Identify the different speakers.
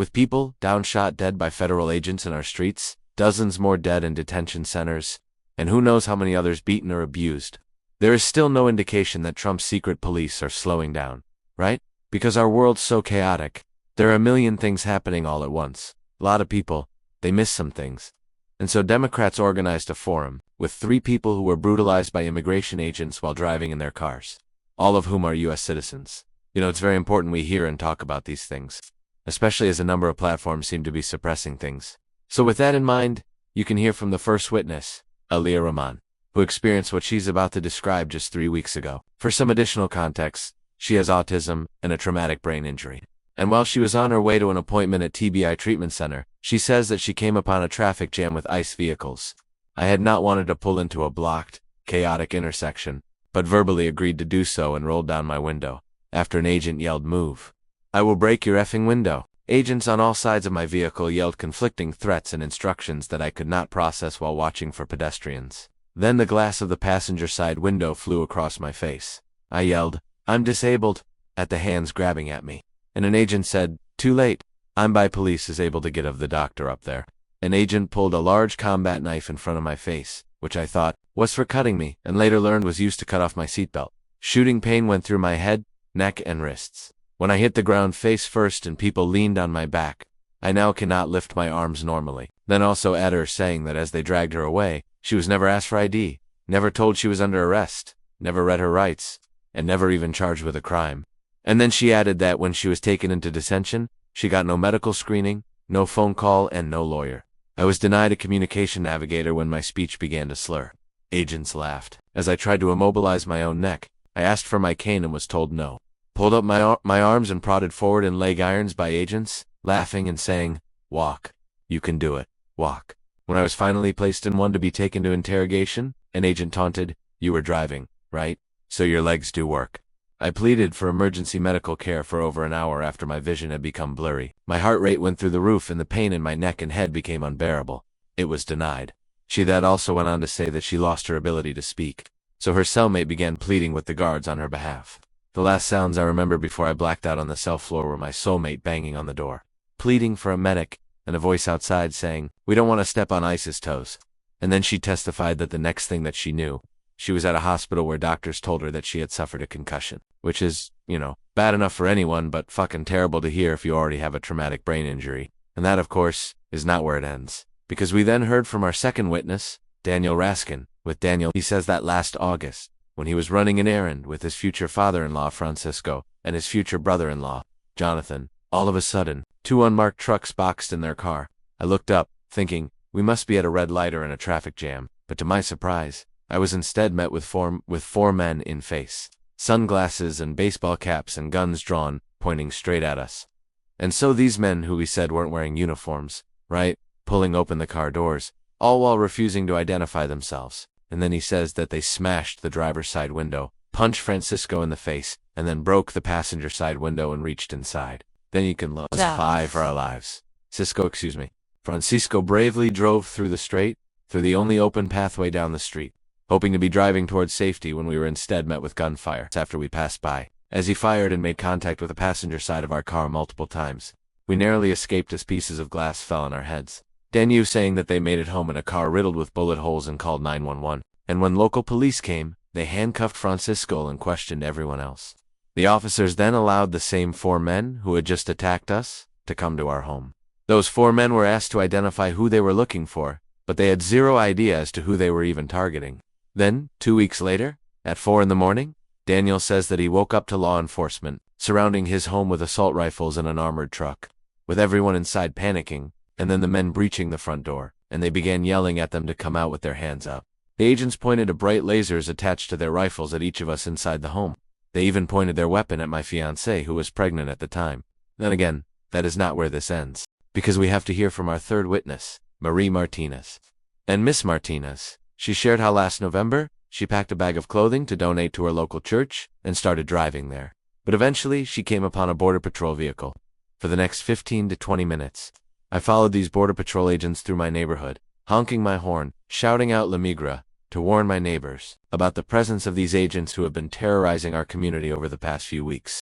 Speaker 1: With people down shot dead by federal agents in our streets, dozens more dead in detention centers, and who knows how many others beaten or abused, there is still no indication that Trump's secret police are slowing down, right? Because our world's so chaotic, there are a million things happening all at once. A lot of people, they miss some things. And so Democrats organized a forum with 3 people who were brutalized by immigration agents while driving in their cars, all of whom are U.S. citizens. You know, it's very important we hear and talk about these things, especially as a number of platforms seem to be suppressing things. So with that in mind, you can hear from the first witness, Aliyah Rahman, who experienced what she's about to describe just 3 weeks ago. For some additional context, she has autism and a traumatic brain injury. And while she was on her way to an appointment at TBI Treatment Center, she says that she came upon a traffic jam with ICE vehicles. I had not wanted to pull into a blocked, chaotic intersection, but verbally agreed to do so and rolled down my window, after an agent yelled, "Move. I will break your effing window." Agents on all sides of my vehicle yelled conflicting threats and instructions that I could not process while watching for pedestrians. Then the glass of the passenger side window flew across my face. I yelled, "I'm disabled," at the hands grabbing at me. And an agent said, "Too late. I'm by police is able to get of the doctor up there." An agent pulled a large combat knife in front of my face, which I thought was for cutting me, and later learned was used to cut off my seatbelt. Shooting pain went through my head, neck, and wrists. When I hit the ground face first and people leaned on my back, I now cannot lift my arms normally. Then also add her saying that as they dragged her away, she was never asked for ID, never told she was under arrest, never read her rights, and never even charged with a crime. And then she added that when she was taken into detention, she got no medical screening, no phone call, and no lawyer. I was denied a communication navigator when my speech began to slur. Agents laughed. As I tried to immobilize my own neck, I asked for my cane and was told no. Pulled up my arms and prodded forward in leg irons by agents, laughing and saying, "Walk. You can do it. Walk." When I was finally placed in one to be taken to interrogation, an agent taunted, "You were driving, right? So your legs do work." I pleaded for emergency medical care for over an hour after my vision had become blurry. My heart rate went through the roof and the pain in my neck and head became unbearable. It was denied. She then also went on to say that she lost her ability to speak. So her cellmate began pleading with the guards on her behalf. The last sounds I remember before I blacked out on the cell floor were my soulmate banging on the door, pleading for a medic, and a voice outside saying, "We don't want to step on ICE's toes." And then she testified that the next thing that she knew, she was at a hospital where doctors told her that she had suffered a concussion, which is, bad enough for anyone, but fucking terrible to hear if you already have a traumatic brain injury. And that, of course, is not where it ends. Because we then heard from our second witness, Daniel Raskin. With Daniel, he says that last August, when he was running an errand with his future father-in-law, Francisco, and his future brother-in-law, Jonathan, all of a sudden, 2 unmarked trucks boxed in their car. I looked up, thinking, we must be at a red light or in a traffic jam, but to my surprise, I was instead met with four men in face, sunglasses and baseball caps and guns drawn, pointing straight at us. And so these men who we said weren't wearing uniforms, right, pulling open the car doors, all while refusing to identify themselves. And then he says that they smashed the driver's side window, punched Francisco in the face, and then broke the passenger side window and reached inside. Then you can lose 5 for our lives. Francisco bravely drove through the only open pathway down the street, hoping to be driving towards safety when we were instead met with gunfire after we passed by. As he fired and made contact with the passenger side of our car multiple times, we narrowly escaped as pieces of glass fell on our heads. Daniel saying that they made it home in a car riddled with bullet holes and called 911. And when local police came, they handcuffed Francisco and questioned everyone else. The officers then allowed the same 4 men who had just attacked us to come to our home. Those 4 men were asked to identify who they were looking for, but they had zero idea as to who they were even targeting. Then, 2 weeks later, at 4 in the morning, Daniel says that he woke up to law enforcement surrounding his home with assault rifles and an armored truck, with everyone inside panicking, and then the men breaching the front door, and they began yelling at them to come out with their hands up. The agents pointed to bright lasers attached to their rifles at each of us inside the home. They even pointed their weapon at my fiancée, who was pregnant at the time. Then again, that is not where this ends, because we have to hear from our third witness, Marie Martinez. And Miss Martinez, she shared how last November, she packed a bag of clothing to donate to her local church and started driving there. But eventually, she came upon a Border Patrol vehicle. For the next 15 to 20 minutes, I followed these Border Patrol agents through my neighborhood, honking my horn, shouting out La Migra, to warn my neighbors about the presence of these agents who have been terrorizing our community over the past few weeks.